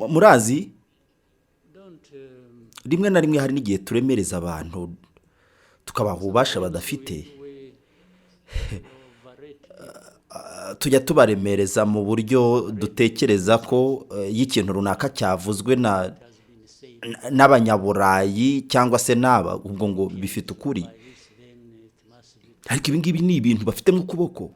murazi rimwe na rimwe hari n'igihe turemereza abantu tukabaha ububasha badafite tujya tubaremereza mu buryo dutekereza ko y'ikintu runaka cyavuzwe n'abanyaburayi cyangwa se n'aba ubwo ngo bifite ukuri, ariko ibi ngibi ni ibintu bafite mu kuboko.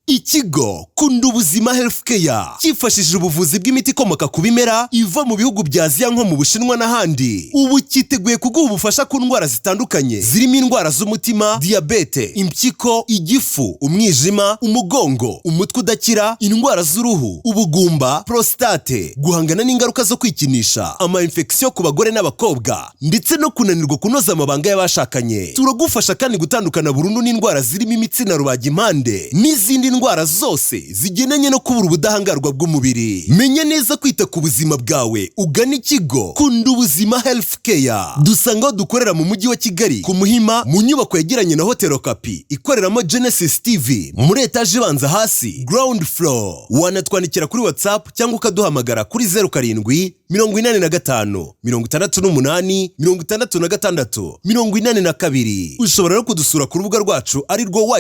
Ikigo Kunda Ubuzima Healthcare cyifashishije ubuvuzi bw'imiti ikomoka ku bimera iva mu bihugu bya Aziya nko mu Bushinwa n'ahandi. Ubu cyiteguye kuguha ubufasha ku ndwara zitandukanye zirimo indwara z'umutima, diabete, impyiko, igifu, umwijima, umugongo, umutwe udakira, indwara z'uruhu, ubugumba, prostate, guhangana n'ingaruka zo kwikinisha, ama-infection ku bagore n'abakobwa, ndetse no kunanirwa kunoza amabanga y'abashakanye. Turagufasha kandi gutandukana burundu n'indwara zirimo imitsi na rubagimpande n'izindi indwara zose zigenanye no kubura ubudahangarwa bw'umubiri. Menya neza kwita ku buzima bwawe, ugana ikigo Kunda Ubuzima Healthcare. Dusanga dukorera mu mujyi wa Kigali ku Muhima mu nyubako yegeranye na Hotel Okapi ikoreramo Genesis TV muri etage ibanza hasi ground floor. Wanatwandikira kuri WhatsApp cyangwa ukaduhamagara kuri 07 85 68 66 42. Ushobora no kudusura ku rubuga rwacu ari rwo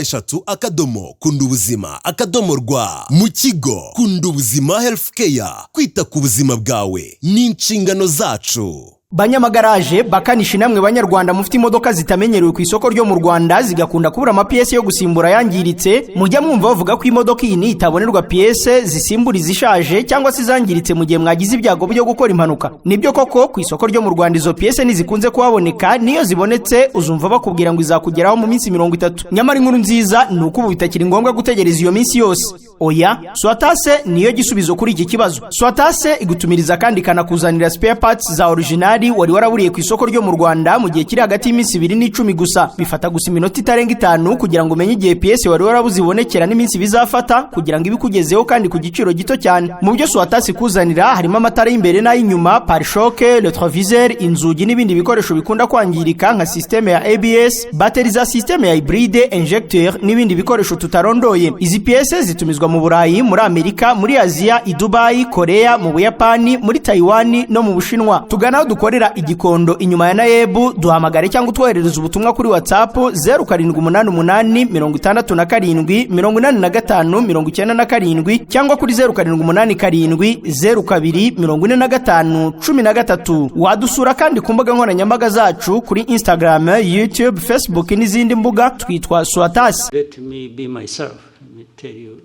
#kundubuzima.rwa. Mu kigo Kunda Ubuzima Healthcare, kwita ku buzima bwawe ni inshingano zacu. Banyamagaraje bakanisha namwe banyarwanda mufite imodoka zitamenyerewe ku isoko ryo mu Rwanda zigakunda kubura amapiyese yo gusimbura yangiritse, mujya mwumva bavuga ko imodoka iyi ni itabonerwa piyese zisimbura izishaje cyangwa se zangiritse mu gihe mwagize ibyago byo gukora impanuka. Nibyo koko ku isoko ryo mu Rwanda izo piyese nizikunze kuhaboneka, niyo zibonetse uzumva bakubwira ngo izakugeraho mu minsi 30. Nyamara inkuru nziza ni uko ubu bitakiri ngombwa gutegereza iyo minsi yose. Oya, Swatase niyo gisubizo kuri iki kibazo. Swatase igutumiriza kandi kanakuzanira spare parts za original wari waraburiye ku isoko ryo mu Rwanda mu gihe kiri hagati y'iminsi 2 n'10 gusa. Bifata gusa iminota itarenga 5 kugira ngo umenye igihe piyese wari warabuzibonekera n'iminsi bizafata kugira ngo ibikugezeho kandi ku giciro gito cyane. Mu byo Swatase kuzanira harimo amatara y'imbere n'ay'inyuma, pare-choque, retroviseur, inzugi n'ibindi bikoresho bikunda kwangirika nka systeme ya ABS, batterie za systeme ya hybride, injecteur n'ibindi bikoresho tutarondoye. Izi piyese zitumizwa mu Burayi, muri Amerika, muri Aziya, i Dubai, Korea, mu Buyapani, muri Taiwan no mu Bushinwa. Tugana aho dukorera Igikondo inyuma ya Nayebu, duhamagare cyangwa utwoherereza ubutumwa kuri WhatsApp 0788878597 cyangwa kuri 0787024513. Wadusura kandi ku mbuga nkoranyambaga zacu kuri Instagram, YouTube, Facebook n'izindi mbuga twitwa Swatase. Let me be myself. Let me tell you.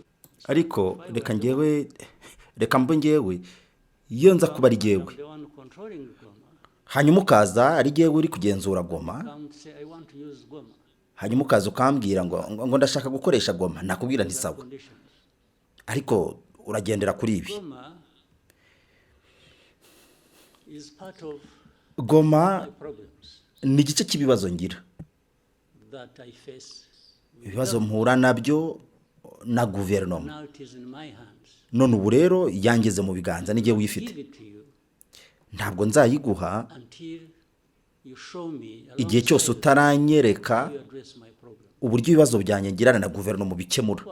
Ariko reka mbe ngewe iyo nza kuba ari ngewe hanyuma ukaza ari ngewe uri kugenzura Goma, hanyuma ukaza ukambwira ngo ndashaka gukoresha Goma, nakubwira nti sawa, ariko uragendera kuri ibi. Goma ni igice cy'ibibazo ngira, ibibazo mpura nabyo na guverinoma. None ubu rero yangeze mu biganza n'igihe wifite, ntabwo nzayiguha igihe cyose utaranyereka uburyo ibibazo byanjye ngirana na guverinoma bikemura.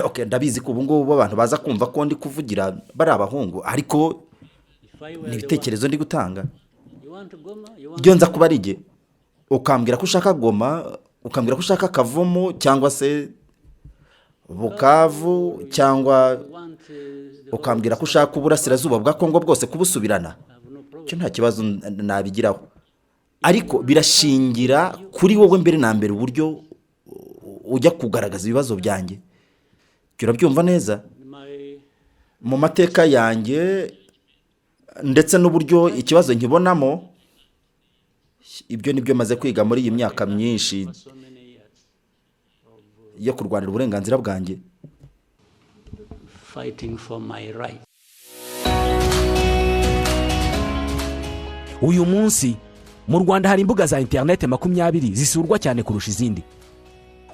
Okay, ndabizi ko ubu ngubu abantu baza kumva ko ndi kuvugira bari abahungu, ariko n'ibitekerezo ndi gutanga. Iyo nza kuba ari nge ukambwira ko ushaka Goma, ukambwira ko ushaka Kavumu cyangwa se Bukavu, cyangwa ukambwira ko ushaka uburasirazuba bwa Kongo bwose kubusubirana, cyo nta kibazo nabigiraho. Ariko birashingira kuri wowe mbere na mbere uburyo ujya kugaragaza ibibazo byanjye. Urabyumva neza mu mateka yanjye ndetse n'uburyo ikibazo nkibonamo. Ibyo nibyo maze kwiga muri iyi myaka myinshi yo kurwanira uburenganzira bwanjye. Fighting for my right. Uyu munsi mu Rwanda hari imbuga za internet 20 zisurwa cyane kurusha izindi.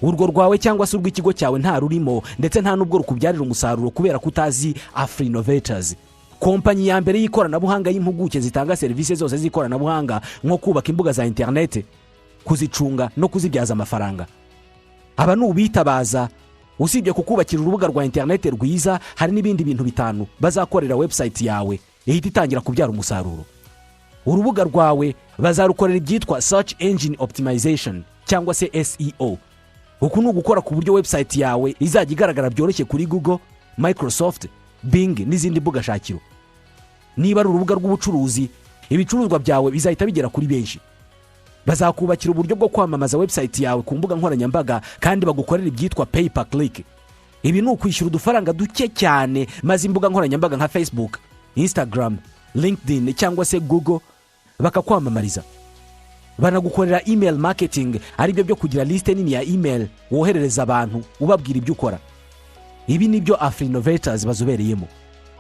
Urwo rwawe cyangwa se urw'ikigo cyawe nta rurimo, ndetse nta nubwo rukubyarira umusaruro kubera kutazi Afri Innovators, kompanyi ya mbere y'ikoranabuhanga y'impuguke zitanga serivisi zose z'ikoranabuhanga nko kubaka imbuga za internet, kuzicunga no kuzibyaza amafaranga. Aba n'ubitabaza usibye kukubakira urubuga rwa interineti rwiza, hari n'ibindi bintu 5 bazakorera website yawe ihita itangira kubyara umusaruro. Urubuga rwawe bazarukorera ibyitwa search engine optimization cyangwa se SEO. Uku ni ugukora ku buryo website yawe izajya igaragara byoroshye kuri Google, Microsoft, Bing n'izindi mbuga shakiro. Niba ari urubuga rw'ubucuruzi, ibicuruzwa byawe bizahita bigera kuri benshi. Bazakubakira uburyo bwo kwamamaza website yawe ku mbuga nkoranyambaga kandi bagukorera ibyitwa pay per click. Ibi ni ukwishyura udufaranga duke cyane, maze imbuga nkoranyambaga nka Facebook, Instagram, LinkedIn cyangwa se Google bakakwamamariza. Banagukorera email marketing, ari byo kugira liste nini ya email woherereza abantu ubabwira ibyo ukora. Ibi nibyo Afrinnovators bazobereyemo.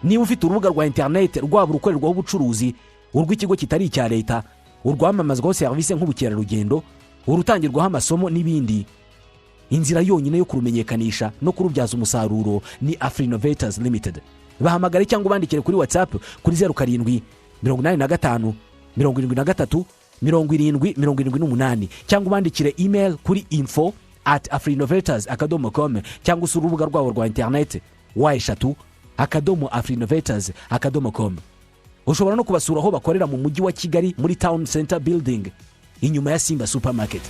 Niba ufite urubuga rwa internet rwaba urukorerwaho ubucuruzi, urw'ikigo kitari icya leta, urwamamazwaho serivisi nk'ubukerarugendo, urutangirwaho amasomo n'ibindi, inzira yonyine yo kurumenyekanisha no kurubyaza umusaruro ni Afrinnovators Limited. Bahamagare cyangwa ubandikire kuri WhatsApp kuri 07 85 73 7078 cyangwa ubandikire email kuri info@afrinnovators.com cyangwa usura urubuga rwabo rwa internet wa3.afrinnovators.com. Ushobora no kubasura aho bakorera mu mujyi wa Kigali muri Town Center Building inyuma ya Simba Supermarket.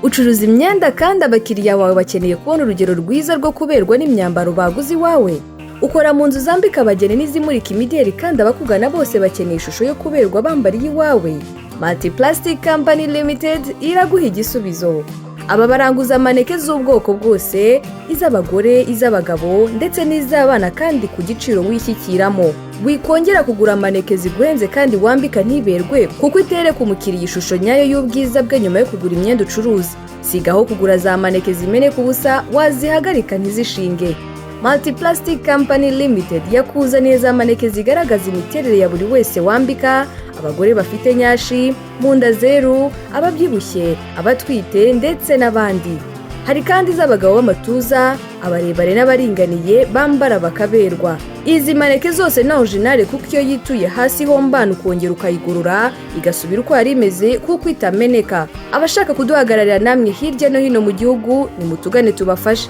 Ucuruza imyenda kandi abakiriya bawe bakeneye kubona urugero rwiza rwo kuberwa n'imyambaro baguze iwawe. Ukora mu nzu zambika abageni n'izimurika imideri kandi abakugana bose bakeneye ishusho yo kuberwa bambariye iwawe. Multiplastic Company Limited iraguha igisubizo. Aba baranguza maneke z'ubwoko bwose, iz'abagore, iz'abagabo ndetse n'iz'abana kandi ku giciro wishyikiramo. Wikongera kugura maneke ziguhenze kandi wambika ntiberwe kuko itereka umukiriya ishusho nyayo y'ubwiza bwe nyuma yo kugura imyenda ucuruza. Sigaho kugura za maneke zimeneka ubusa, wazihagarika ntizishinge. Multiplastic Company Limited yakuzaniye za maneke zigaragaza imiterere ya buri wese wambika, abagore bafite nyashi, munda zeru, ababyibushye, abatwite ndetse n'abandi. Hari kandi z'abagabo b'amatuza, abarebare n'abaringaniye bambara bakaberwa. Izi maneke zose na original kuko iyo yituye hasi hombana ukongera ukayigurura igasubira uko yari imeze kuko itameneka. Abashaka kuduhagararira namwe hirya no hino mu gihugu ni mutugane tubafashe.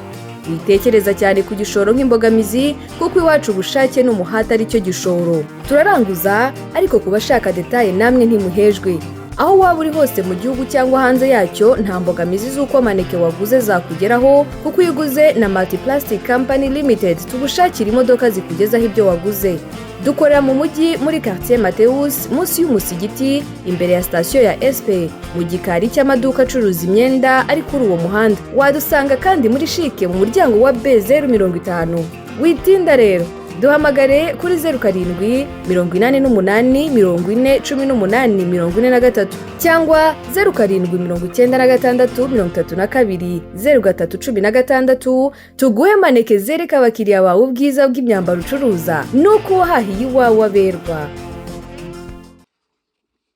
Witekereza cyane ku gishoro nk'imbogamizi kuko iwacu ubushake n'umuhata ari cyo gishoro. Turaranguza ariko kubashaka detaye namwe ntimuhejwe. Aho waba uri hose mu gihugu cyangwa hanze yacyo nta mbogamizi z'uko maneke waguze zakugeraho kuko uyiguze na Multiplastic Company Limited tugushakira imodoka zikugezaho ibyo waguze. Dukorera mu mujyi muri quartier Mateus munsi y'umusigiti imbere ya station ya SP mu gikari cy'amaduka acuruza imyenda ari kuri uwo muhanda. Wadusanga kandi muri Shike mu muryango wa B050. Witinda rero, duhamagare kuri 07 88 40 18 43 cyangwa 07 96 32 0316 tuguhe maneke zereka abakiriya bawe ubwiza bw'imyambaro ucuruza nuko wahahiye iwawe aberwa.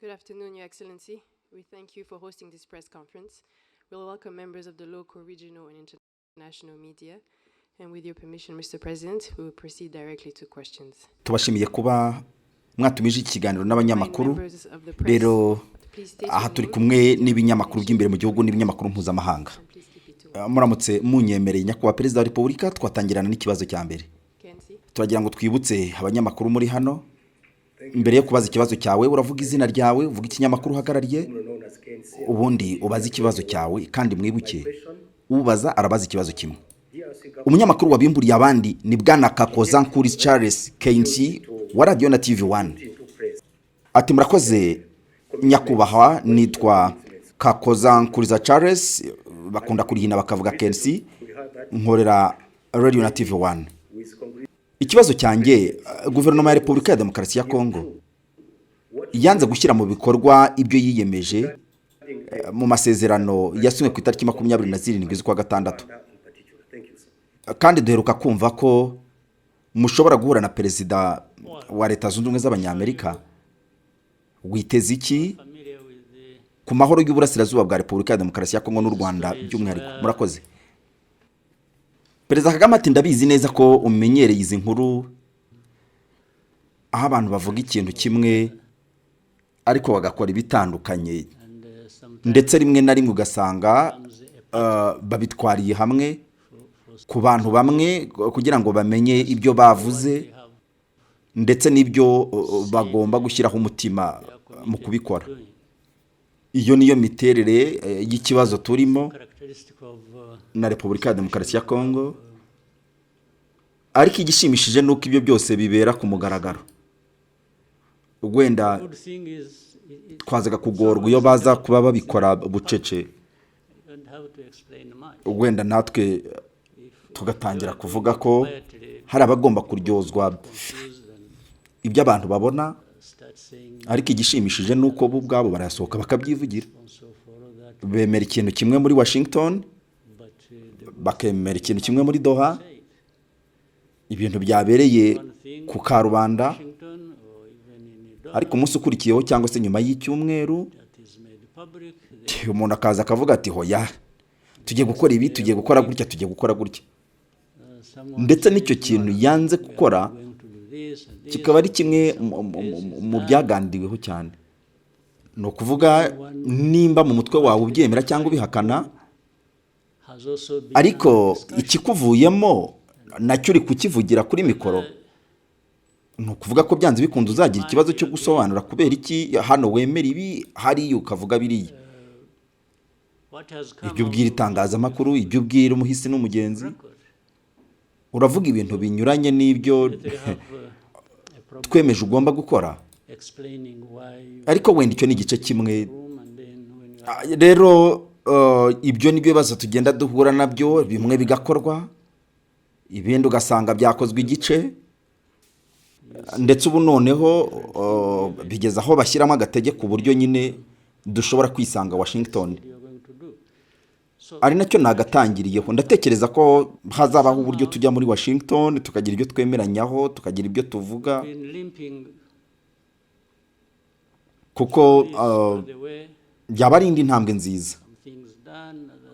Good afternoon, Your Excellency. We thank you for hosting this press conference. We'll welcome members of the local, regional, and international media. And with your permission, Mr. President, we will proceed directly to questions. Tubashimiye kuba mwatumije ikiganiro n'abanyamakuru. Rero aha turi kumwe n'ibinyamakuru by'imbere mu gihugu n'ibinyamakuru mpuzamahanga. Muramutse munyemereye nyakubahwa Perezida wa Repubulika, twatangirana n'ikibazo cya mbere. Turagira ngo twibutse abanyamakuru muri hano. Mbere yo kubaza ikibazo cyawe uravuga izina ryawe, uvuga ikinyamakuru uhagarariye, ubundi ubaza ikibazo cyawe kandi mwibuke ubaza arabaza ikibazo kimwe. Umunyamakuru wabimburiye abandi ni bwana Kakoza Kuri Charles KNC wa Radio na TV1. Ati murakoze nyakubahwa, nitwa Kakoza Kuri Charles, bakunda kurihina bakavuga KNC, nkorera Radio na TV1. Ikibazo cyanjye, guverinoma ya Repubulika ya Demokarasi ya Kongo yanze gushyira mu bikorwa ibyo yiyemeje mu masezerano yasinywe ku itariki 27 z'ukwa gatandatu. Kandi duheruka kumva ko mushobora guhura na perezida wa Leta Zunze Ubumwe z'Abanyamerika. Witeze iki ku mahoro y'uburasirazuba bwa Repubulika ya Demokarasi ya Kongo n'u Rwanda by'umwihariko? Murakoze. Perezida Kagame ati ndabizi neza ko umenyereye izi nkuru aho abantu bavuga ikintu kimwe ariko bagakora ibitandukanye ndetse rimwe na rimwe ugasanga babitwariye hamwe ku bantu bamwe kugira ngo bamenye ibyo bavuze ndetse n'ibyo bagomba gushyiraho umutima mu kubikora. Iyo niyo miterere y'ikibazo turimo na Repubulika ya Demokarasi ya Kongo, ariko igishimishije ni uko ibyo byose bibera ku mugaragaro. Wenda twazaga kugorwa iyo baza kuba babikora bucece, wenda natwe tugatangira kuvuga ko hari abagomba kuryozwa ibyo abantu babona, ariko igishimishije ni uko bo ubwabo barasohoka bakabyivugira. Bemera ikintu kimwe muri Washington, bakemera ikintu kimwe muri Doha, ibintu byabereye ku karubanda, ariko umunsi ukurikiyeho cyangwa se nyuma y'icyumweru umuntu akaza akavuga ati hoya, tugiye gukora ibi, tugiye gukora gutya, tugiye gukora gutya, ndetse n'icyo kintu yanze gukora kikaba ari kimwe mu byaganiriweho cyane. Ni ukuvuga nimba mu mutwe wawe ubyemera cyangwa ubihakana, ariko ikikuvuyemo nacyo uri kukivugira kuri mikoro, ni ukuvuga ko byanze bikunze uzagira ikibazo cyo gusobanura kubera iki hano wemera ibi, hariya ukavuga biriya. Ibyo ubwira itangazamakuru, ibyo ubwira umuhisi n'umugenzi, uravuga ibintu binyuranye n'ibyo twemeje ugomba gukora, ariko wenda icyo ni igice kimwe. Rero ibyo ni byo bibazo tugenda duhura nabyo, bimwe bigakorwa, ibindi ugasanga byakozwe igice, ndetse ubu noneho bigeze aho bashyiramo agatege ku buryo nyine dushobora kwisanga Washington. Ari nacyo nagatangiriyeho. Ndatekereza ko hazabaho uburyo tujya muri Washington tukagira ibyo twemeranyaho, tukagira ibyo tuvuga, kuko byaba ari indi ntambwe nziza,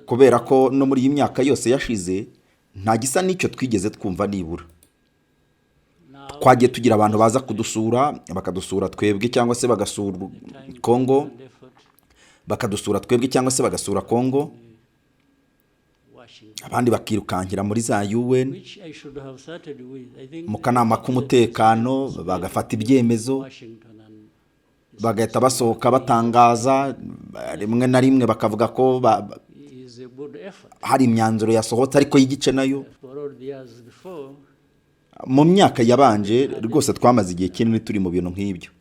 kubera ko no muri iyi myaka yose yashize nta gisa n'icyo twigeze twumva. Nibura twagiye tugira abantu baza kudusura, bakadusura twebwe cyangwa se bagasura Kongo, bakadusura twebwe cyangwa se bagasura Kongo, abandi bakirukankira muri za UN mu kanama k'umutekano, bagafata ibyemezo, bagahita basohoka batangaza, rimwe na rimwe bakavuga ko hari imyanzuro yasohotse ariko y'igice nayo. Mu myaka yabanje rwose twamaze igihe kinini turi mu bintu nk'ibyo,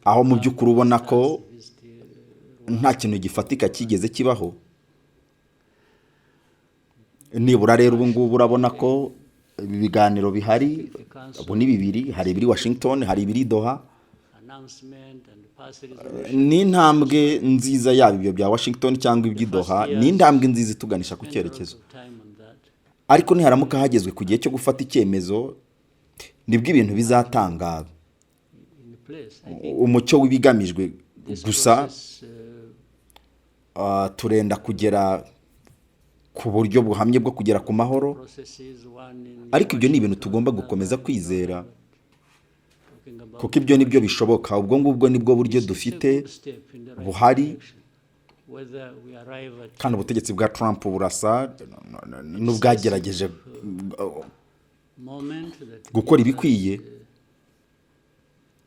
aho mu by'ukuri ubona ko nta kintu gifatika kigeze kibaho. Nibura rero ubu ngubu urabona ko ibiganiro bihari, ubu ni bibiri, hari ibiri Washington, hari ibiri Doha. Ni intambwe nziza, yaba ibyo bya Washington cyangwa iby'i Doha, ni intambwe nziza ituganisha ku cyerekezo. Ariko niharamuka hagezwe ku gihe cyo gufata icyemezo, nibwo ibintu bizatanga umucyo w'ibigamijwe. Gusa turenda kugera ku buryo buhamye bwo kugera ku mahoro, ariko ibyo ni ibintu tugomba gukomeza kwizera, kuko ibyo nibyo bishoboka. Ubwo ngubwo nibwo buryo dufite buhari, kandi ubutegetsi bwa Trump burasa n'ubwagerageje gukora ibikwiye.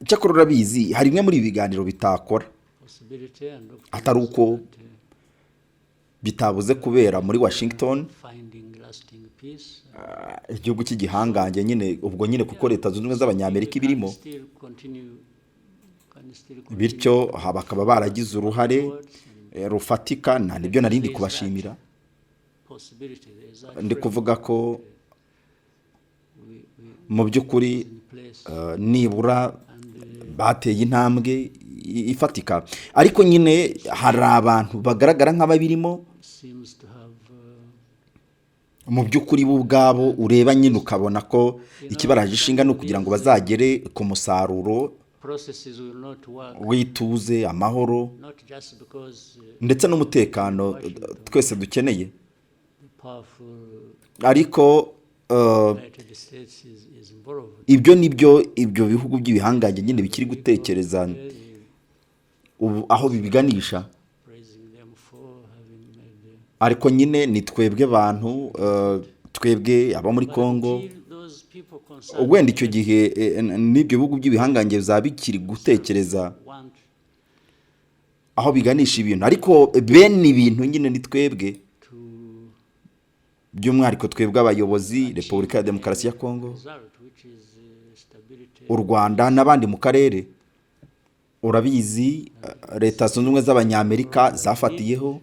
Icyakora urabizi, hari bimwe muri ibi biganiro bitakora, atari uko bitabuze kubera muri Washington, igihugu cy'igihangange nyine, ubwo nyine kuko Leta Zunze Ubumwe z'Abanyamerika ibirimo, bityo bakaba baragize uruhare rufatika. Nibyo narindi kubashimira. Ndi kuvuga ko mu by'ukuri nibura bateye intambwe ifatika, ariko nyine hari abantu bagaragara nk'ababirimo mu by'ukuri bo ubwabo, ureba nyine ukabona ko ikibaraje ishinga ni ukugira ngo bazagere ku musaruro w'ituze, amahoro ndetse n'umutekano twese dukeneye. Ariko ibyo nibyo ibyo bihugu by'ibihangange nyine bikiri gutekereza ubu aho bibiganisha, praising them for having made ariko nyine ni twebwe abantu twebwe aba muri Congo. until those people concerned Wenda icyo gihe n'ibyo bihugu by'ibihangange bizaba bikiri gutekereza want aho biganisha ibintu, ariko bene ibintu nyine ni twebwe, to by'umwihariko twebwe abayobozi Repubulika ya Demokarasi ya Congo, result, which is stability. u Rwanda n'abandi mu karere. Urabizi leta zunze ubumwe z'Abanyamerika zafatiyeho,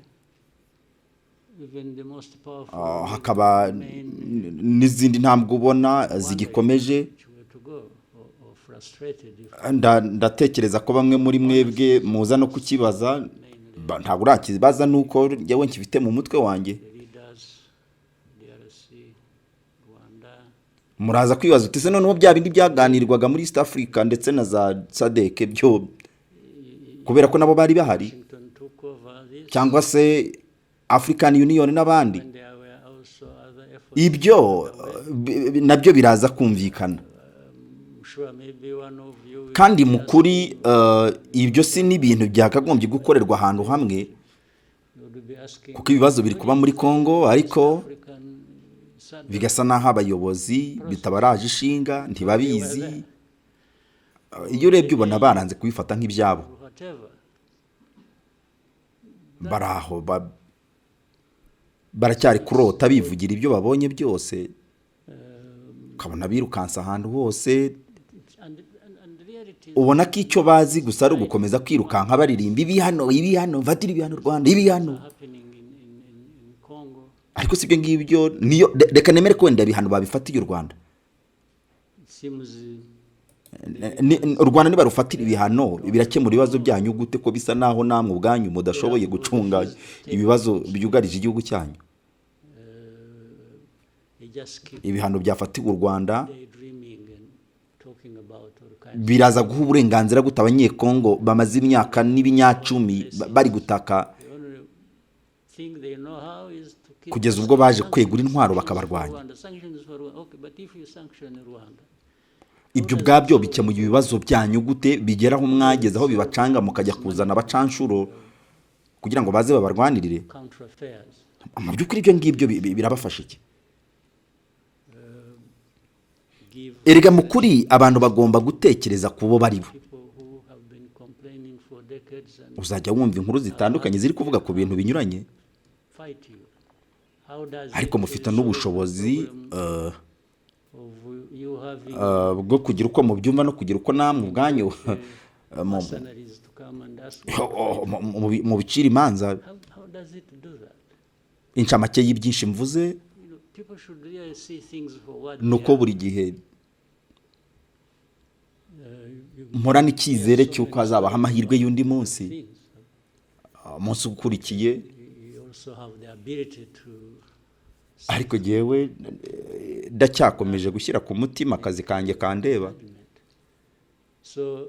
Even the most powerful hakaba n'izindi ntambwe ubona zigikomeje. which were to go or frustrated if Ndatekereza ko bamwe muri mwebwe muza no kukibaza, ntabwo urakibaza nuko njyewe nkifite mu mutwe wanjye. the leaders, DRC, Rwanda, Muraza kwibaza uti se noneho bya bindi byaganirwaga muri East Africa ndetse na za SADC byo kubera ko nabo bari bahari, Washington took over this, cyangwa se African Union n'abandi, and there were also other efforts. ibyo nabyo biraza kumvikana. I'm sure maybe one of you will Kandi mu kuri ibyo si n'ibintu byakagombye gukorerwa ahantu hamwe, would be asking kuko ibibazo biri kuba muri Congo, ariko African SADC, bigasa n'aho abayobozi bitabaraje ishinga ntibabizi. Iyo urebye ubona baranze kubifata nk'ibyabo, whatever. baraho baracyari kurota bivugira ibyo babonye byose, ukabona birukansa ahantu hose, And the reality is ubona ko icyo bazi gusa ari ugukomeza kwirukanka baririmba ibihano mfatira ibihano Rwanda, ibihano. happening in Congo. Ariko si ibyo ngibyo, niyo reka nemere ko wenda ibihano babifatiye u Rwanda. It seems U Rwanda nibarufatira ibihano birakemura ibibazo byanyu gute, ko bisa naho namwe ubwanyu mudashoboye gucunga ibibazo byugarije igihugu cyanyu. they just keep Ibihano byafatiwe u Rwanda daydreaming and talking about all kinds. biraza guha uburenganzira gute abanyekongo bamaze imyaka n'ibinyacumi bari gutaka, The only thing they know how is to keep kugeza ubwo baje kwegura intwaro bakabarwanya. Rwanda. Sanctions for Rwanda. Okay, but if you sanction Rwanda, Ibyo ubwabyo bikemuye ibibazo byanyu gute, bigeraho mwageze aho bibacanga mukajya kuzana abacanshuro kugira ngo baze babarwanirire. counter affairs. Mu by'ukuri ibyo ngibyo birabafasha iki? Give Erega mu kuri abantu bagomba gutekereza ku bo bari bo. people who have been complaining for decades and Uzajya wumva inkuru zitandukanye ziri kuvuga ku bintu binyuranye, fight you. How does ariko it mufite solve n'ubushobozi the problem of you having bwo kugira uko mubyumva no kugira uko namwe ubwanyu mercenaries to come and ask mu bicira imanza. how does it do that? Inshamake y'ibyinshi mvuze People should really see things for what nuko they are. buri gihe mpora n'icyizere cy'uko hazabaho amahirwe y'undi munsi, Things. umunsi ukurikiye. You also have the ability to Ariko jyewe ndacyakomeje gushyira ku mutima akazi kanjye kandeba. so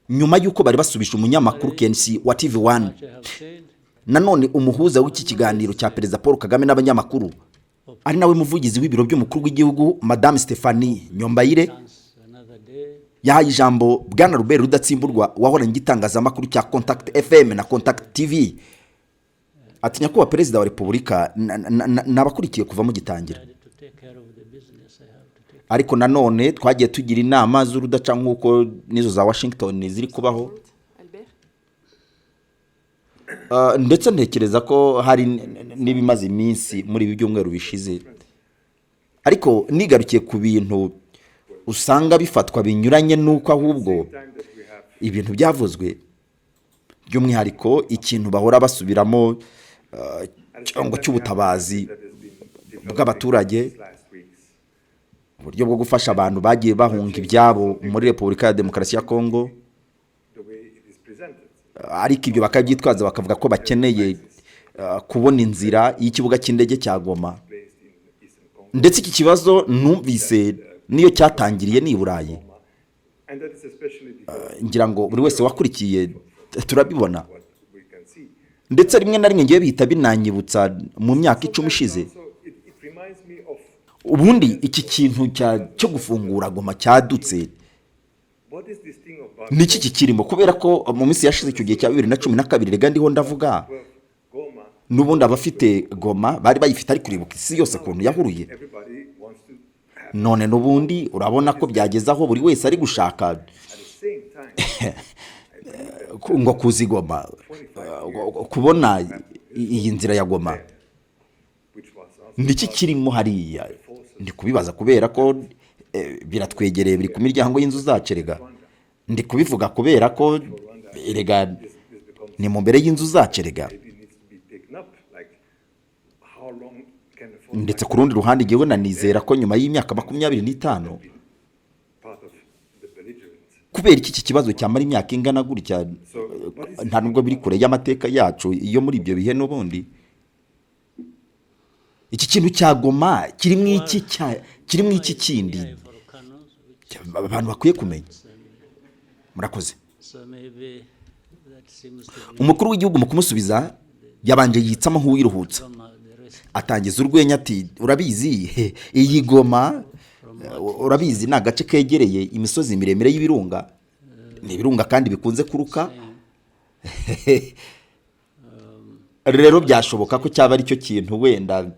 Nyuma y'uko bari basubisha umunyamakuru Kensi wa TV1, much I have said. nanone umuhuza w'iki kiganiro cya Perezida Paul Kagame n'abanyamakuru, ari nawe muvugizi w'ibiro by'umukuru w'igihugu Madame Stephanie Nyombayire, Chance another day. yahaye ijambo Bwana Robert Rudatsimburwa wahoranye igitangazamakuru cya Contact FM na Contact TV. Ati nyakubahwa Perezida wa Repubulika n'abakurikiye kuva mu gitangira, To take care of the business I have to take. ariko nanone twagiye tugira inama z'urudaca nk'uko nizo za Washington ziri kubaho. Albert? Ndetse ntekereza ko hari n'ibimaze iminsi muri ibi byumweru bishize, ariko nigarukiye ku bintu usanga bifatwa binyuranye n'uko ahubwo ibintu byavuzwe, by'umwihariko ikintu bahora basubiramo cyangwa cy'ubutabazi bw'abaturage, uburyo bwo gufasha abantu bagiye bahunga ibyabo muri Repubulika ya Demokarasi ya Congo. Ariko ibyo bakabyitwaza bakavuga ko bakeneye kubona inzira y'ikibuga cy'indege cya Goma. Ndetse iki kibazo numvise niyo cyatangiriye ni Burayi. Ngira ngo buri wese wakurikiye turabibona. Ndetse rimwe na rimwe ngiye bihita binanyibutsa mu myaka 10 ishize. Ubundi iki kintu cyo gufungura Goma cyadutse, niki kikirimo kubera ko mu minsi yashize icyo gihe cya 2012 rega ndiho ndavuga n'ubundi abafite Goma bari bayifite ari kuribuka isi yose kuntu yahuruye. None n'ubundi urabona ko byageze aho buri wese ari gushaka ngo kuzi Goma, kubona iyi nzira ya Goma. Niki kirimo hariya ndi kubibaza kubera ko biratwegereye biri ku miryango y'inzu zacerega. Ndi kubivuga kubera ko erega ni mu mbere y'inzu zacerega. Ndetse ku rundi ruhande igihe nanizera ko nyuma y'imyaka 25 kubera iki kibazo cyamara imyaka ingana gutya nta nubwo biri kure y'amateka yacu iyo muri ibyo bihe n'ubundi. Iki kintu cya Goma kirimo iki kindi abantu bakwiye kumenya. Murakoze. Umukuru w'igihugu mu kumusubiza yabanje yitsamo nk'uwiruhutsa, atangiza urwenya ati urabizi iyi Goma urabizi ni agace kegereye imisozi miremire y'ibirunga, ni ibirunga kandi bikunze kuruka. Rero byashoboka ko cyaba ari cyo kintu wenda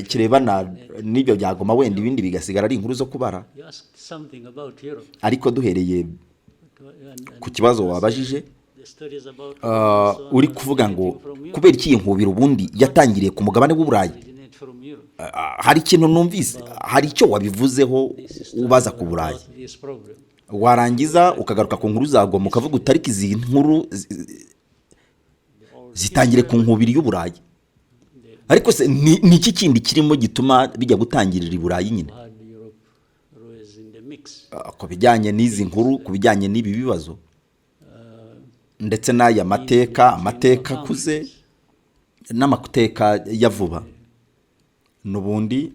kirebana n'ibyo bya Goma, wenda ibindi bigasigara ari inkuru zo kubara. Ariko duhereye ku kibazo wabajije, uri kuvuga ngo kubera iki inkubira ubundi yatangiriye ku mugabane w'Uburayi. Hari ikintu numvise, hari icyo wabivuzeho ubaza ku Burayi, warangiza ukagaruka ku nkuru za Goma ukavuga utariki izi nkuru zitangire ku nkubiri y'Uburayi. Ariko se ni iki kindi kirimo gituma bijya gutangirira Iburayi nyine? Ku bijyanye n'izi nkuru, ku bijyanye n'ibi bibazo ndetse n'aya amateka kuze n'amateka ya vuba. N'ubundi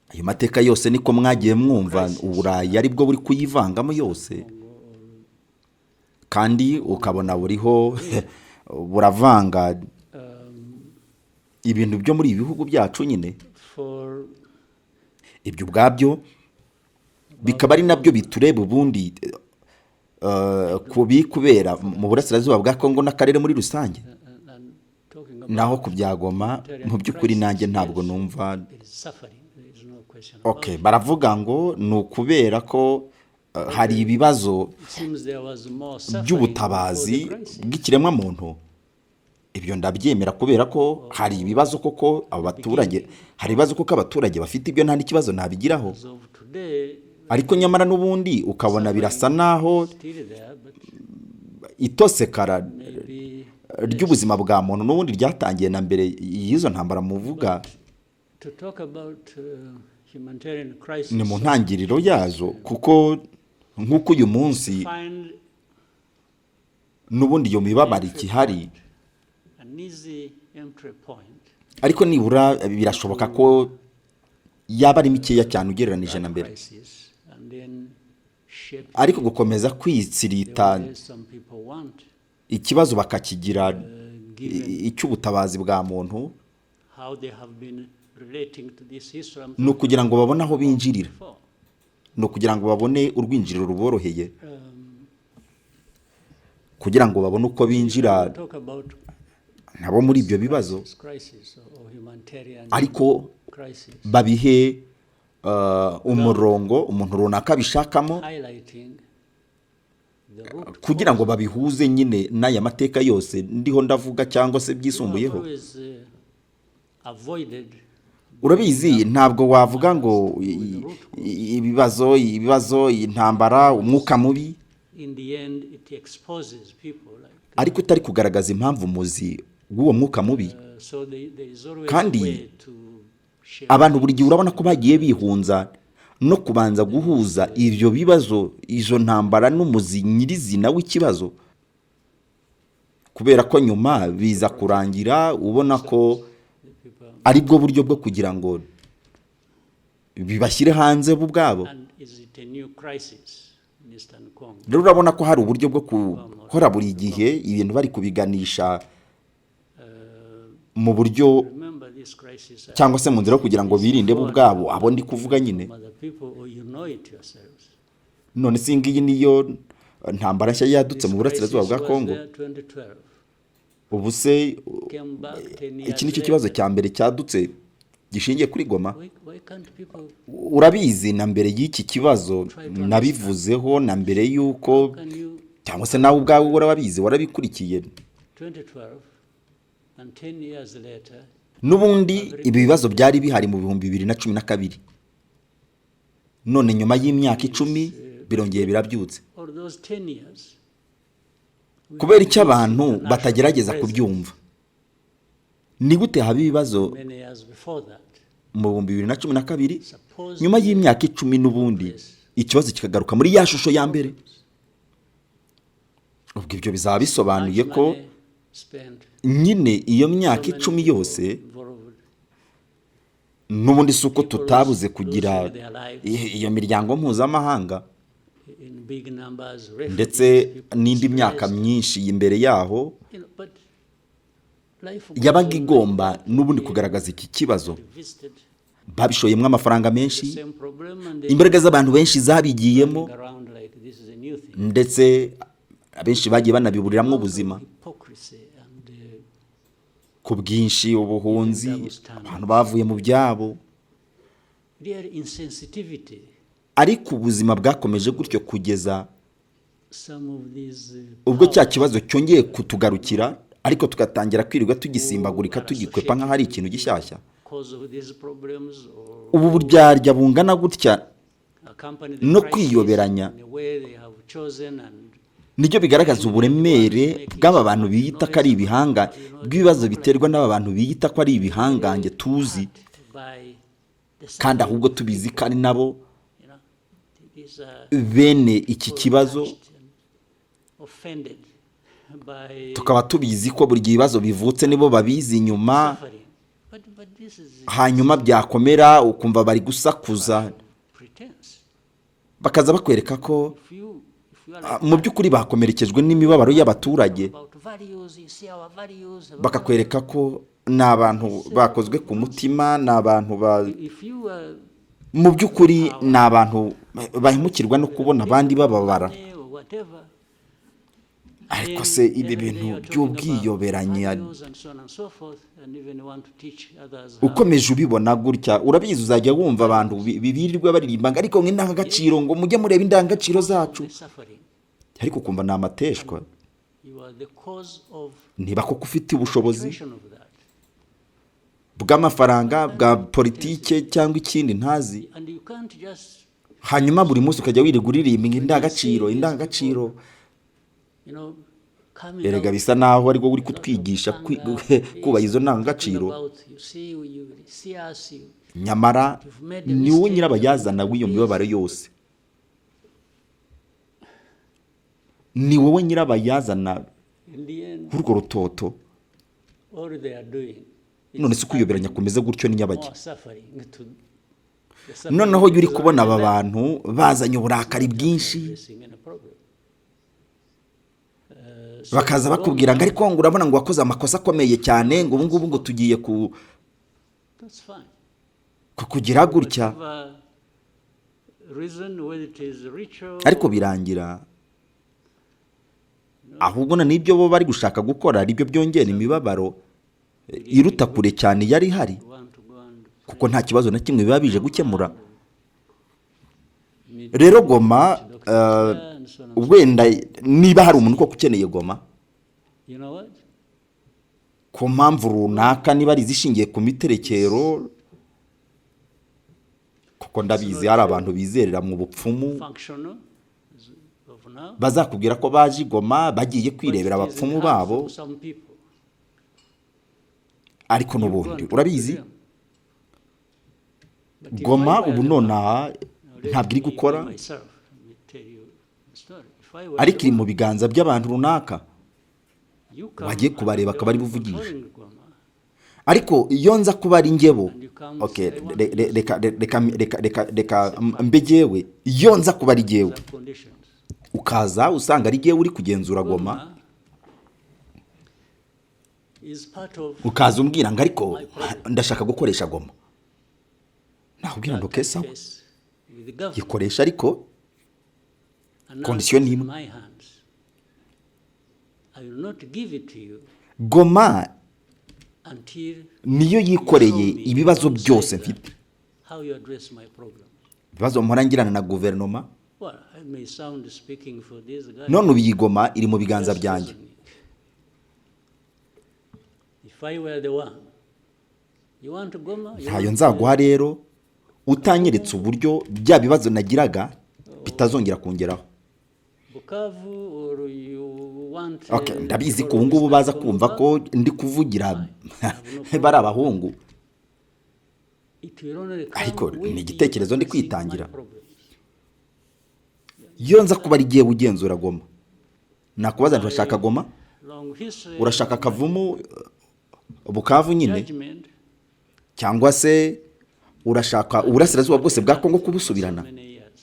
ayo mateka yose niko mwagiye mwumva Uburayi ari bwo buri kuyivangamo yose, kandi ukabona buriho buravanga ibintu byo muri ibihugu byacu nyine. Ibyo ubwabyo bikaba ari nabyo bitureba ubundi kubera mu burasirazuba bwa Kongo n'akarere muri rusange. Naho ku bya Goma mu by'ukuri nanjye ntabwo numva. Okay, baravuga ngo ni ukubera ko hari ibibazo by'ubutabazi bw'ikiremwa muntu. Ibyo ndabyemera kubera ko hari ibibazo koko abaturage, hari ibibazo koko abaturage bafite, ibyo nta n'ikibazo nabigiraho. Ariko nyamara n'ubundi ukabona birasa naho itosekara ry'ubuzima bwa muntu n'ubundi ryatangiye na mbere y'izo ntambara muvuga. Ni mu ntangiriro yazo, kuko nk'uko uyu munsi n'ubundi iyo mibabaro ikihari, ariko nibura birashoboka ko yaba ari mikeya cyane ugereranije na mbere. Ariko gukomeza kwitsirita ikibazo bakakigira icy'ubutabazi bwa muntu, ni ukugira ngo babone aho binjirira, ni ukugira ngo babone urwinjiriro ruboroheye, kugira ngo babone uko binjira nabo muri ibyo bibazo, ariko babihe umurongo umuntu runaka bishakamo, kugira ngo babihuze nyine n'aya mateka yose ndiho ndavuga cyangwa se byisumbuyeho. Urabizi ntabwo wavuga ngo ibibazo intambara umwuka mubi, ariko utari kugaragaza impamvu muzi w'uwo mwuka mubi. Kandi abantu buri gihe urabona ko bagiye bihunza no kubanza guhuza ibyo bibazo, izo ntambara n'umuzi nyirizina w'ikibazo, kubera ko nyuma biza kurangira ubona ko ari bwo buryo bwo kugira ngo bibashyire hanze bo ubwabo. Rero urabona ko hari uburyo bwo gukora buri gihe ibintu bari kubiganisha mu buryo cyangwa se mu nzira kugira ngo birinde bo ubwabo, abo ndi kuvuga nyine. None singiyi niyo ntambara nshya yadutse mu burasirazuba bwa Kongo. Ubu se iki nicyo kibazo cya mbere cyadutse gishingiye kuri Goma. Urabizi na mbere y'iki kibazo nabivuzeho na mbere y'uko cyangwa se nawe ubwawe urabizi warabikurikiye. N'ubundi ibi bibazo byari bihari mu 2012. None nyuma y'imyaka 10 birongeye birabyutse. Kubera icyo abantu batagerageza kubyumva. Ni gute haba ibibazo mu 2012 nyuma y'imyaka 10 n'ubundi ikibazo kikagaruka muri ya shusho ya mbere? Ubwo ibyo bizaba bisobanuye ko nyine iyo myaka 10 yose n'ubundi suko tutabuze kugira iyo miryango mpuzamahanga ndetse n'indi myaka myinshi imbere yaho yabaga igomba n'ubundi kugaragaza iki kibazo. Babishoyemo amafaranga menshi, imbaraga z'abantu benshi zabigiyemo, ndetse abenshi bagiye banabiburiramo ubuzima ku bwinshi, ubuhunzi, abantu bavuye mu byabo. Ariko ubuzima bwakomeje gutyo kugeza ubwo cya kibazo cyongeye kutugarukira, ariko tugatangira kwirirwa tugisimbagurika tugikwepa nk'aho ari ikintu gishyashya. Ubu buryarya bungana gutya no kwiyoberanya nibyo bigaragaza uburemere bw'aba bantu biyita ko ari ibihanga, bw'ibibazo biterwa n'aba bantu biyita ko ari ibihangange tuzi kandi ahubwo tubizi kandi nabo bene iki kibazo tukaba tubizi ko buri gihe ibibazo bivutse nibo babizi nyuma, hanyuma byakomera ukumva bari gusakuza bakaza bakwereka ko mu by'ukuri bakomerekejwe n'imibabaro y'abaturage, bakakwereka ko ni abantu bakozwe ku mutima, ni abantu mu by'ukuri ni abantu bahemukirwa no kubona abandi bababara. Ariko se ibi bintu by'ubwiyoberanya ukomeje ubibona gutya, urabizi uzajya wumva abantu bibirirwa baririmba ariko nk'indangagaciro ngo mujye mureba indangagaciro zacu, ariko ukumva ni amateshwa. Niba koko ufite ubushobozi bw'amafaranga, bwa politike cyangwa ikindi ntazi, hanyuma buri munsi ukajya wirirwa uririmba indangagaciro, erega bisa naho ari uri kutwigisha kubaha izo ndangagaciro, nyamara ni wowe nyirabayazana w'iyo mibabaro yose. Ni wowe nyirabayazana w'urwo rutoto. None se kuyoberanya kumeze gutyo ni nyabajya. Noneho uri kubona aba bantu bazanye uburakari bwinshi, bakaza bakubwira ngo ariko ngo urabona ngo wakoze amakosa akomeye cyane, ngo ubu ngubu ngo tugiye kugira gutya, ariko birangira ahubwo n'ibyo bo bari gushaka gukora ari byo byongera imibabaro iruta kure cyane yari ihari, kuko nta kibazo na kimwe biba bije gukemura. Rero Goma, wenda niba hari umuntu ko ukeneye Goma ku mpamvu runaka, niba ari izishingiye ku miterekero, kuko ndabizi hari abantu bizerera mu bupfumu bazakubwira ko baje Goma bagiye kwirebera abapfumu babo, ariko n'ubundi urabizi Goma ubu nonaha ntabwo iri gukora, ariko iri mu biganza by'abantu runaka bagiye kubareba akaba ari buvugisha. Ariko iyo nza kuba ari njyewe, okay, reka mbegewe, iyo nza kuba ari njyewe ukaza usanga ari njyewe uri kugenzura Goma, ukaza umbwira ngo ariko ndashaka gukoresha Goma, nakubwira ngo kesa yikoresha, ariko And now Condition it's in imwe. my hands. I will not give it to you Goma until niyo you yikoreye show me ibibazo on byose site mfite, how you address my problem. ibibazo mpora ngirana na guverinoma. Well, I may sound speaking for this guy. None ubu iyi Goma iri mu biganza Just byanjye. reason it. If I were the one, you want to Goma? You Ntayo want nzaguha rero utanyeretse uburyo bya bibazo nagiraga bitazongera kungeraho. Bukavu or you want Okay, ndabizi ko ubu ngubu baza kumva ko ndi kuvugira bari abahungu, it will only come ariko with ni you igitekerezo ndi addressing kwitangira. my problems. Iyo nza kuba ari igihe ugenzura Goma, nakubaza nti urashaka Goma, Long history, urashaka Kavumu, Bukavu nyine, judgment, cyangwa se urashaka uburasirazuba bwose bwa Kongo kubusubirana? many years.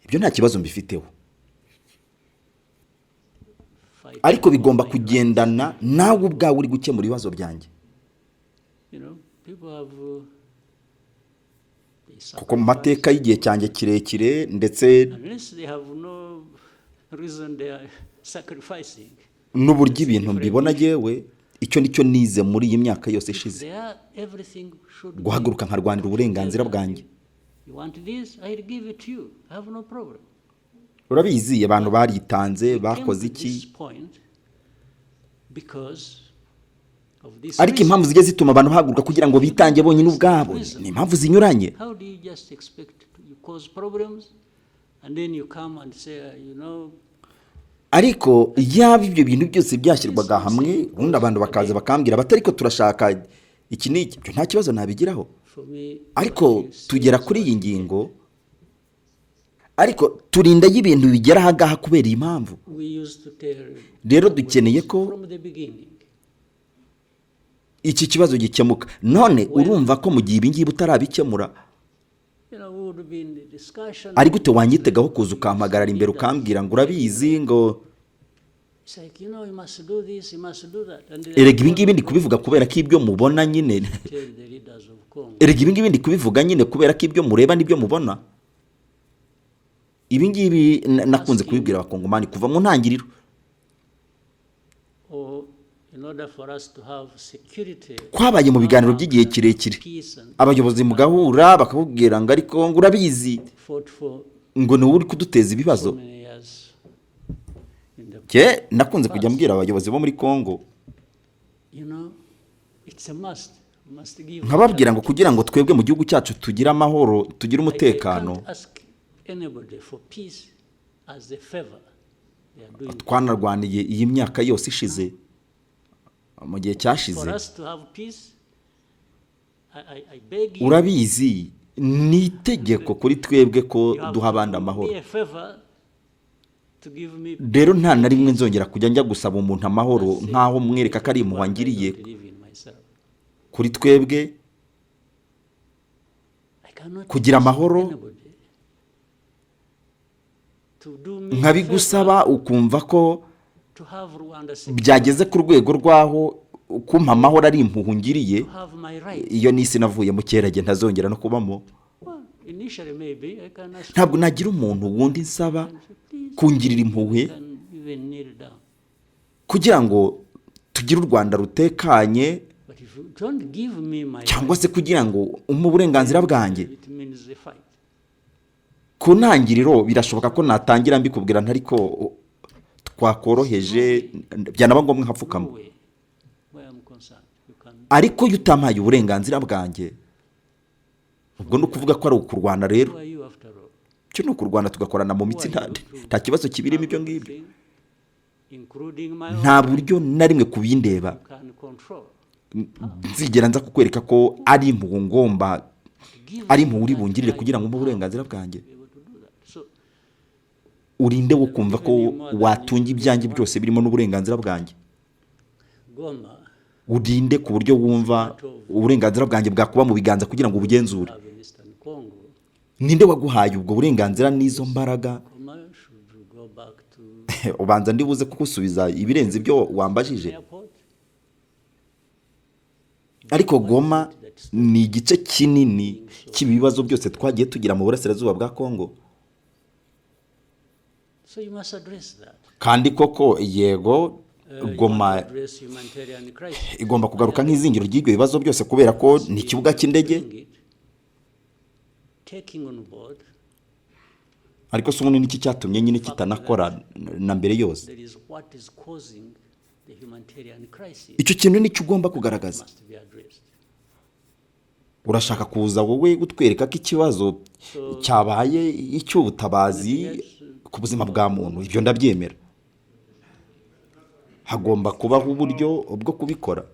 Ibyo nta kibazo mbifiteho, Fighting ariko bigomba for my kugendana nawe ubwawe uri gukemura ibibazo byanjye, rights. You know, people have they kuko mu sacrifice. mateka y'igihe cyanjye kirekire ndetse Unless they have no reason they are sacrificing. n'uburyo ibintu mbibona yewe, icyo nicyo nize muri iyi myaka yose If ishize, they are, everything should be. guhaguruka nkarwanira uburenganzira bwanjye. You want this? I'll give it to you. I have no problem. Urabizi abantu baritanze We came bakoze to this iki, point because of this ariko reason. impamvu zijya zituma abantu bahaguruka kugira ngo bitange bonyine ubwabo ni impamvu zinyuranye. How do you just expect you cause problems and then you come and say, you know, Ariko yaba ibyo bintu byose byashyirwaga hamwe, ubundi abantu bakaza bakambwira bati ariko turashaka iki n'iki, ibyo nta kibazo nabigiraho. for me, Ariko what you say tugera is kuri what iyi you ngingo, ariko turinda y'ibintu bigera ahagaha kubera iyi mpamvu. we used to tell Rero dukeneye ko from the beginning. iki kibazo gikemuka. None urumva ko mu gihe ibi ngibi utarabikemura, You know, we would be in the discussion. ari gute wanyitegaho kuza ukampagarara imbere ukambwira ngo urabizi ngo It's like, you know, you must do this, you must do that. And erega ibi ngibi ndi kubivuga kubera ko ibyo mubona nyine, tell the leaders of Congo. erega ibi ngibi ndi kubivuga nyine kubera ko ibyo mureba n'ibyo mubona. Ibi ngibi nakunze kubibwira abakongomani kuva mu ntangiriro. Or in order for us to have security, Kwabaye mu biganiro by'igihe kirekire, peace and abayobozi mugahura bakakubwira ngo ariko ngo urabizi fought for ngo ni wowe uri kuduteza so ibibazo. many years in the Ke nakunze kujya mbwira abayobozi bo muri Kongo, you know, it's a must. We must give. nkababwira ngo kugira ngo twebwe mu gihugu cyacu tugire amahoro, tugire I umutekano, can't ask anybody for peace as a favor. They are doing twanarwaniye iyi myaka yose ishize mu gihe for cyashize. us to have peace. I beg you. Urabizi ni itegeko kuri twebwe ko You have duha abandi to do amahoro. me a favor to give me Rero nta na rimwe nzongera kujya njya gusaba umuntu amahoro nk'aho mwereka ko ari impuhwe angiriye. believe in myself. Kuri twebwe I cannot kugira ask amahoro, anybody to do me a nkabigusaba favor ukumva ko to have Rwanda secure, byageze ku rwego rwaho kumpa amahoro ari impuhwe ngiriye. to have my rights. Iyo n'isi navuye mu cyerage ntazongera no kubamo. Well, initially maybe I can ask Ntabwo nagira umuntu wundi nsaba please, kungirira impuhwe you can even kneel down. kugira ngo tugire u Rwanda rutekanye, But if you don't give me my cyangwa se kugira ngo umpe uburenganzira bwanjye. it means a fight. Ku ntangiriro birashoboka ko natangira mbikubwira ntariko twakoroheje, byanaba ngombwa nkapfukama. No way. Where I'm concerned, you can. Ariko iyo utampaye uburenganzira bwanjye, ubwo ni ukuvuga ko ari ukurwana. Rero Who are you after all? cyo ni ukurwana tugakorana mu mitsi, nta kibazo kibirimo ibyo ngibyo. Including my Nta own, buryo na rimwe ku bindeba can control. nzigera nza kukwereka ko ari impuhwe ngomba, Give ari me impuhwe uri that bungirire right kugira ngo umpe to uburenganzira bwanjye. be able to do that. So Urinde wo kumva ko watunga ibyanjye byose birimo n'uburenganzira bwanjye. Goma Urinde ku buryo wumva uburenganzira bwanjye bwakuba mu biganza kugira ngo ubugenzure. have in Eastern Congo. Ninde waguhaye ubwo burenganzira n'izo mbaraga? Goma should go back to Ubanza ndibuze kugusubiza ibirenze ibyo wambajije. airport. Ariko Goma ni igice kinini cy'ibibazo byose twagiye tugira mu burasirazuba bwa Kongo. So you must address that. kandi koko yego Goma Address humanitarian crisis. igomba kugaruka nk'izingiro ry'ibyo bibazo byose kubera ko ni ikibuga cy'indege. Taking on board Ariko se ubundi niki cyatumye nyine kitanakora na mbere yose? that is what is causing the humanitarian crisis Icyo kintu nicyo ugomba kugaragaza. must be addressed. Urashaka kuza wowe gutwereka ko ikibazo cyabaye icy'ubutabazi ku buzima bwa muntu, ibyo ndabyemera. Hagomba kubaho uburyo bwo kubikora.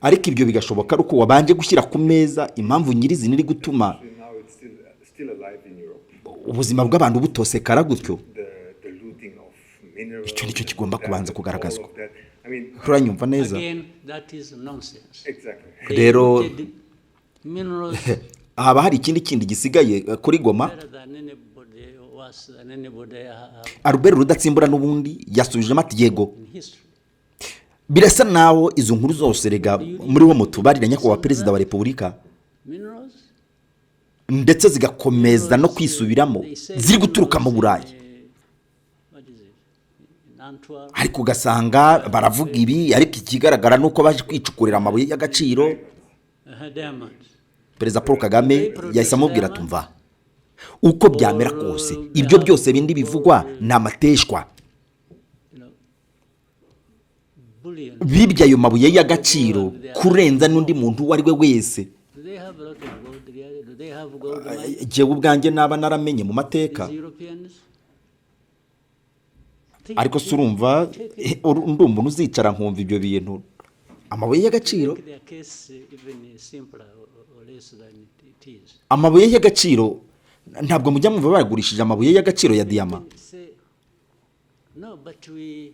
Ariko ibyo bigashoboka ari uko wabanje gushyira ku meza impamvu nyirizina iri gutuma ubuzima bw'abantu butosekara gutyo. Icyo nicyo kigomba kubanza kugaragazwa. Uranyumva neza? Again, that is nonsense. Rero Minerals haba hari ikindi gisigaye kuri Goma. better than anybody, worse than anybody Albert Rudatsimbura n'ubundi yasubijemo ati yego. in history. Birasa nawo izo nkuru zose rega muri wo mutubarira nyakubahwa perezida wa repubulika Minerals ndetse zigakomeza no kwisubiramo ziri guturuka mu Burayi. what is it? In Antwerp. Ariko ugasanga baravuga ibi, ariko ikigaragara nuko baje kwicukurira amabuye y'agaciro. Diamonds. Perezida Paul Kagame yahise amubwira tumva uko byamera kose ibyo byose bindi bivugwa ni amateshwa. Bullion. Bibye ayo mabuye y'agaciro kurenza n'undi muntu uwo ari we wese. Do they have a lot of gold really? Do they have gold mines? Jewe ubwanjye naba naramenye mu mateka. These Europeans? Ariko se urumva ndi umuntu uzicara nkumva ibyo bintu amabuye y'agaciro. Their case even simpler or less than it is. Amabuye y'agaciro ntabwo mujya mwumva baragurishije amabuye y'agaciro ya diyama Say, no, but we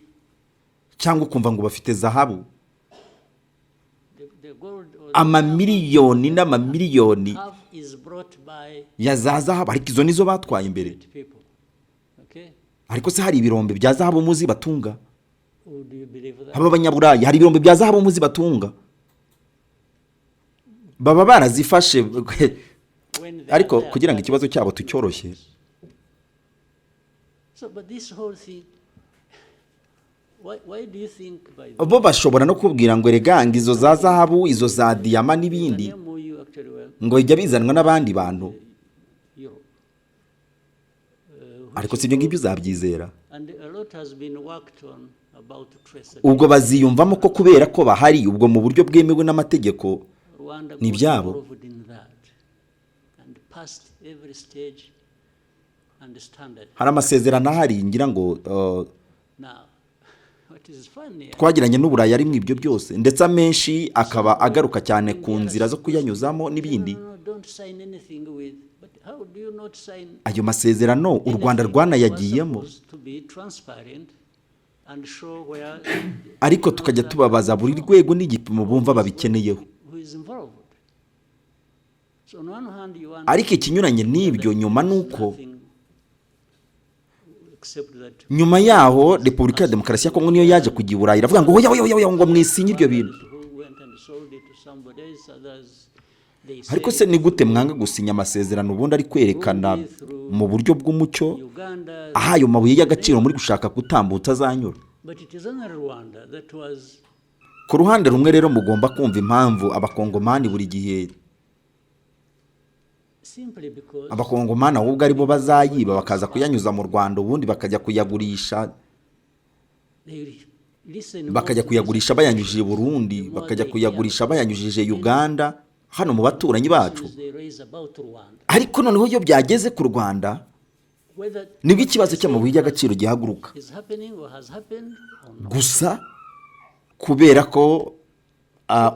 cyangwa ukumva ngo bafite zahabu the gold or amamiliyoni n'amamiliyoni half is brought by ya za zahabu, ariko izo nizo batwaye imbere. people. Okay? Ariko se hari ibirombe bya zahabu muzi batunga? Would you believe that? Aba banyaburayi hari ibirombe bya zahabu muzi batunga? Baba barazifashe When they ariko are there, kugira ngo ikibazo cyabo tucyoroshye. So, but this whole thing, why do you think by the Bo bashobora no kubwira ngo reganga izo za zahabu, izo za diyama n'ibindi MOU actually were ngo ijya bizanwa n'abandi bantu, Europe? ariko si ibyo ngibyo uzabyizera. And a lot has been worked on about traceability. Ubwo baziyumvamo ko kubera ko bahari ubwo mu buryo bwemewe n'amategeko Rwanda ni got ibyabo. involved in that and passed every stage and standard. Hari amasezerano ahari ngira ngo Now, what is funny, twagiranye n'Uburayi ari mu ibyo byose ndetse amenshi akaba agaruka cyane ku nzira zo kuyanyuzamo n'ibindi. no, don't sign anything with, but how do you not sign Ayo masezerano u Rwanda rwanayagiyemo, was supposed to be transparent and show where ariko tukajya tubabaza buri rwego n'igipimo bumva babikeneyeho. who is involved. So on one hand you want Ariko ikinyuranye n'ibyo nyuma nuko nothing except that nyuma yaho Repubulika ya Demokarasi ya Kongo niyo yaje kujya i Burayi iravuga ngo oya ngo mwisinye ibyo bintu. who went and sold it to somebody else, others they Ariko say se ni gute mwanga gusinya amasezerano ubundi ari kwerekana mu buryo bw'umucyo Uganda, aha ayo mabuye y'agaciro muri gushaka gutambutsa azanyura? but it is only Rwanda that was Ku ruhande rumwe rero mugomba kumva impamvu abakongomani buri gihe simply because abakongomani ahubwo ari bo bazayiba bakaza kuyanyuza mu Rwanda ubundi bakajya kuyagurisha they listen bakajya more to kuyagurisha bayanyujije i Burundi, bakajya kuyagurisha bayanyujije Uganda hano mu baturanyi bacu. they raise about Rwanda. Ariko noneho iyo byageze ku Rwanda Whether nibwo ikibazo cy'amabuye y'agaciro gihaguruka. is happening or has happened or not. Gusa kubera ko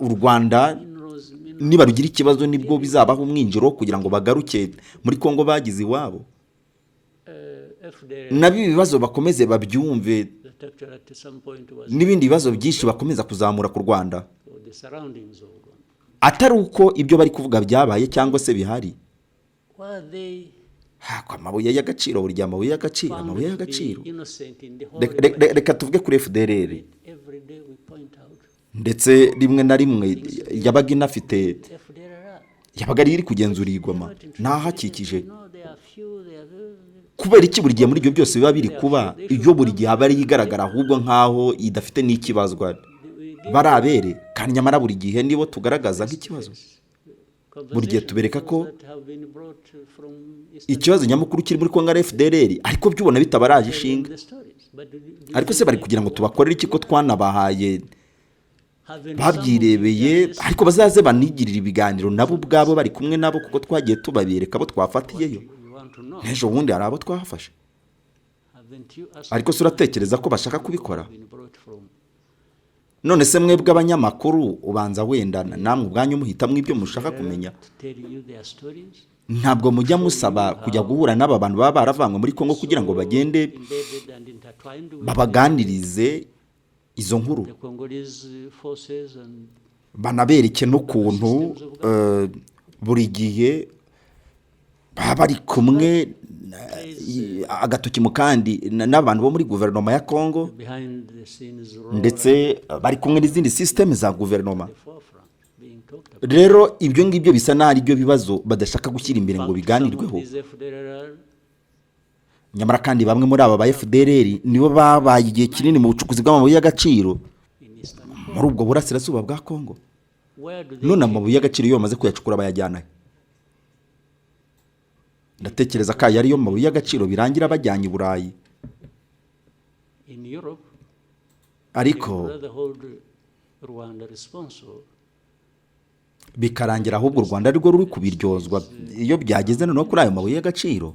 u Rwanda Minerals, niba rugira ikibazo nibwo bizabaho umwinjiro kugira ngo bagaruke muri Kongo bagize iwabo. FDR Nabi ibibazo bakomeze babyumve that actually at some point was n'ibindi bibazo byinshi bakomeza kuzamura ku Rwanda. for the surroundings of Rwanda. Atari uko ibyo bari kuvuga byabaye cyangwa se bihari. Were they Kwa amabuye y'agaciro burya amabuye y'agaciro found amabuye to y'agaciro. be innocent in the whole Reka tuvuge kuri FDLR every day we point out ndetse rimwe na rimwe yabaga inafite FDR yabaga ari iri kugenzura iyi Goma n'ahakikije. No, they are few, they are Kubera iki buri gihe muri ibyo byose biba biri kuba iyo buri gihe aba ari igaragara ahubwo nk'aho idafite n'ikibazwa barabere kandi nyamara buri gihe nibo tugaragaza nk'ikibazo. Buri gihe tubereka ko ikibazo nyamukuru kiri muri Kongo ari FDLR, ariko byubona bitabaraje ishinga. Ariko se bari kugira ngo tubakorere iki ko twanabahaye babyirebeye, ariko bazaze banigirira ibiganiro nabo ubwabo bari kumwe nabo, kuko twagiye tubabereka abo twafatiyeyo n'ejo bundi hari abo twahafashe. Ariko se uratekereza ko bashaka kubikora? None se mwebwe abanyamakuru ubanza wenda namwe ubwanyu muhitamwe ibyo mushaka kumenya, ntabwo mujya musaba kujya guhura n'aba bantu baba baravanywe muri Kongo kugira ngo bagende babaganirize izo nkuru, banabereke n'ukuntu buri gihe baba bari kumwe agatoki mu kandi n'abantu bo muri guverinoma ya Kongo, ndetse bari kumwe n'izindi systeme za guverinoma. Rero ibyo ngibyo bisa n'ari byo bibazo badashaka gushyira imbere ngo biganirweho. Nyamara kandi bamwe muri aba ba FDLR nibo babaye igihe kinini mu bucukuzi bw'amabuye y'agaciro muri ubwo burasirazuba bwa Kongo. None amabuye y'agaciro iyo bamaze kuyacukura bayajyana, ndatekereza ko aya ariyo mabuye y'agaciro birangira bajyanye i Burayi. Ariko bikarangira ahubwo u Rwanda rwo ruri kubiryozwa iyo byageze noneho kuri ayo mabuye y'agaciro.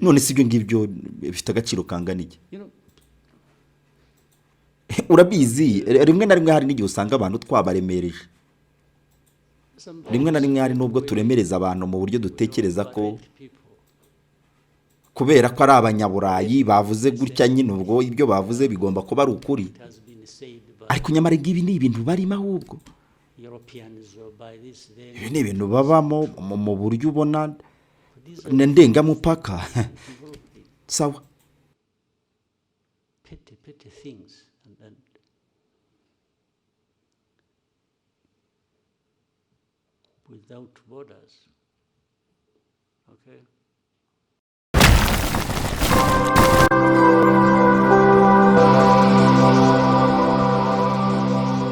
None si ibyo ngibyo bifite agaciro kangana iki? Urabizi rimwe na rimwe hari n'igihe usanga abantu twabaremereje, rimwe na rimwe hari n'ubwo turemereza abantu mu buryo dutekereza ko kubera ko ari abanyaburayi bavuze gutya nyine ubwo ibyo bavuze bigomba kuba ari ukuri. Ariko nyamara ibi ni ibintu barimo, ahubwo ibi ni ibintu babamo mu buryo ubona ndengamupaka. Sawa, petty things and without borders. Okay?